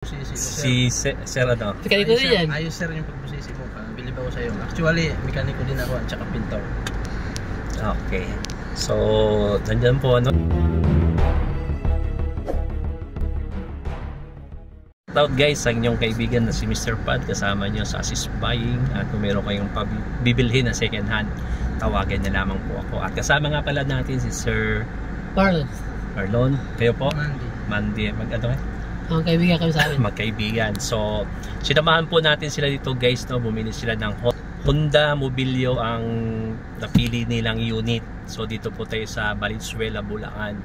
Si Sir ano? Mekaniko din yan. Ayos sir yung pagbusisi mo. Bilib ako sa'yo. Actually, mekaniko din ako at saka pintor. Okay. So, nandyan po ano. Shoutout guys sa inyong kaibigan na si Mr. Pad. Kasama nyo sa assist buying. At kung meron kayong bibilhin na second hand, tawagan niya lamang po ako. At kasama nga pala natin si Sir Marlon. Kayo po? Mandy. Mag-ano eh? Ang kaibigan kami sa amin. Magkaibigan. So, sinamahan po natin sila dito guys, no? Bumili sila ng Honda Mobilio ang napili nilang unit. So, dito po tayo sa Valenzuela, Bulacan.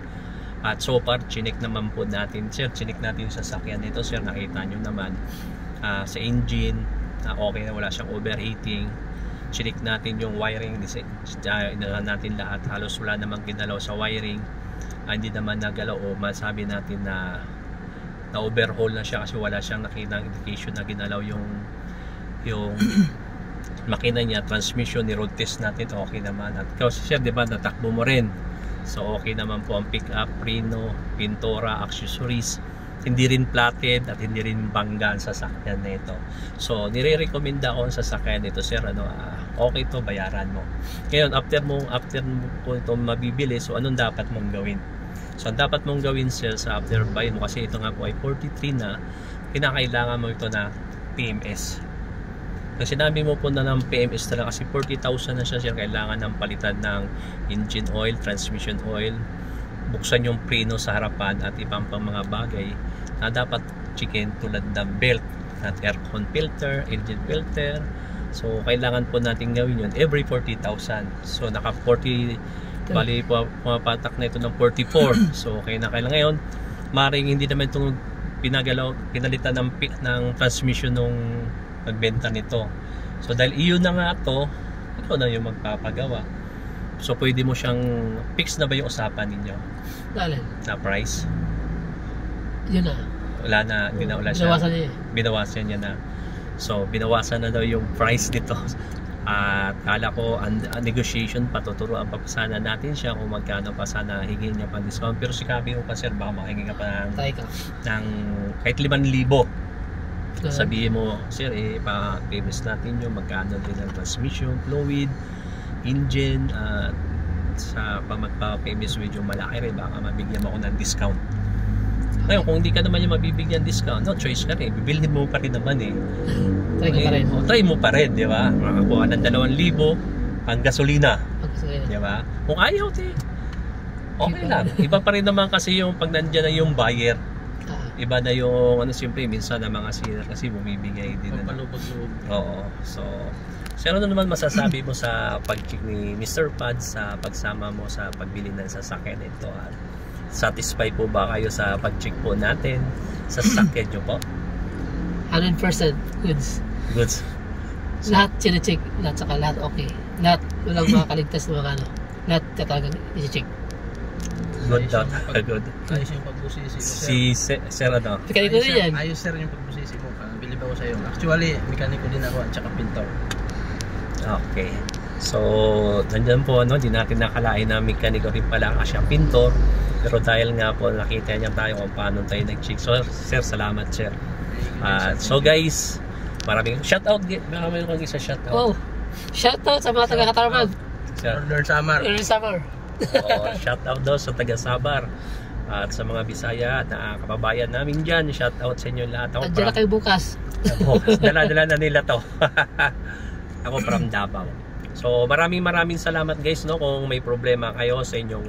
At so far, chinek naman po natin. Sir, chinek natin sa sasakyan nito. Sir, nakita nyo naman sa engine, okay na, wala siyang overheating. Chinek natin yung wiring. Inalan natin lahat. Halos wala namang ginalaw sa wiring. Hindi naman nagalaw o masabi natin na overhaul na siya kasi wala siyang nakitang indication na ginalaw yung makina niya. Transmission ni road test natin, okay naman. At kasi siya, di ba, natakbo mo rin, so okay naman po ang pick up, preno, pintura, accessories. Hindi rin platted at hindi rin banggan sa sasakyan nito. So nire-recommenda ko sa sasakyan nito, sir, ano, okay to, bayaran mo. Ngayon, after mo po ito mabibili, so anong dapat mong gawin? So ang dapat mong gawin, sir, sa after buy mo, kasi ito nga po ay 43 na, kinakailangan mo ito na PMS. Kasi sinabi mo po na ng PMS talaga, kasi 40,000 na siya, sir. Kailangan ng palitan ng engine oil, transmission oil, buksan yung preno sa harapan at ibang pang mga bagay na dapat chicken, tulad ng belt at aircon filter, engine filter. So kailangan po natin gawin yun every 40,000. So naka 40, bali po pumapatak na ito ng 44. So okay na kailangan ngayon. Maring hindi naman itong pinalitan ng transmission nung magbenta nito. So dahil iyon na nga to, ikaw na yung magpapagawa. So pwede mo siyang fix na ba yung usapan ninyo? Dahil Na price? yun na. Wala na, hindi na wala siya. Binawasan niya. Binawasan niya na. So binawasan na daw yung price nito. At kala ko negotiation, patuturuan pa sana natin siya kung magkano pa sana hingin niya pa discount. Pero sikabi mo pa, sir, baka makahingi ka pa ng kahit 5,000. Sabihin mo, sir, pa-payments natin yung magkano din ang transmission, fluid, engine, at sa magpa-payments medyo malaki rin, baka mabigyan mo ako ng discount. Ngayon, kung hindi ka naman yung mabibigyan discount, no choice ka rin, bibilhin mo pa rin naman eh. Try ka pa rin. Try mo pa rin, di ba? Makakuha ng 2,000 ang gasolina. Di ba? Kung ayaw, okay lang. Iba pa rin naman kasi yung pag nandiyan na yung buyer. Iba na yung siyempre minsan na mga seller kasi bumibigay din na. Palubag-lubog. Oo. So ano naman masasabi mo sa pag-check ni Mr. Pad sa pagsama mo sa pagbili ng sasakyan ito? Satisfied po ba kayo sa pag-check po natin sa sasakyan nyo po? 100% goods. Goods. So, lahat sina-check, lahat okay. Lahat, walang makakaligtas na mga ano. Lahat talagang i-check. Good dot. Good. Ayos yung pagbusisi mo, sir. Si Sir ano? Mekaniko din yan. Ayos sir yung pagbusisi mo. Bilib ako sa'yo. Actually, mekaniko din ako at saka pintor. Okay. So, nandyan po, no? Di natin nakalain na mekaniko rin pala kasi ang pintor. Pero dahil nga po nakita niya tayo kung paano tayo nag-check. So, sir, salamat, sir. So guys, maraming shoutout. Baka mayroon kang isa shoutout. Oh, shoutout sa mga taga-Katarman. Northern Samar. Northern Samar. Shoutout daw sa taga-Sabar. At sa mga Bisaya na kababayan namin dyan, shoutout sa inyo lahat. Andiyan na kayo bukas. Dala-dala na nila to. Ako from Davao. So maraming salamat guys, no, kung may problema kayo sa inyong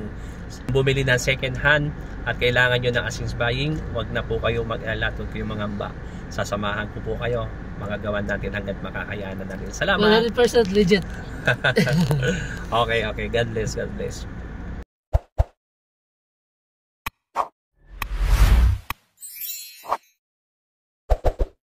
bumili ng second hand at kailangan nyo ng assist buying, wag na po kayo mag-alala, huwag kayong mangamba. Sasamahan ko po kayo, magagawan natin hanggat makakayanan natin. Salamat. 100% legit. Okay, God bless.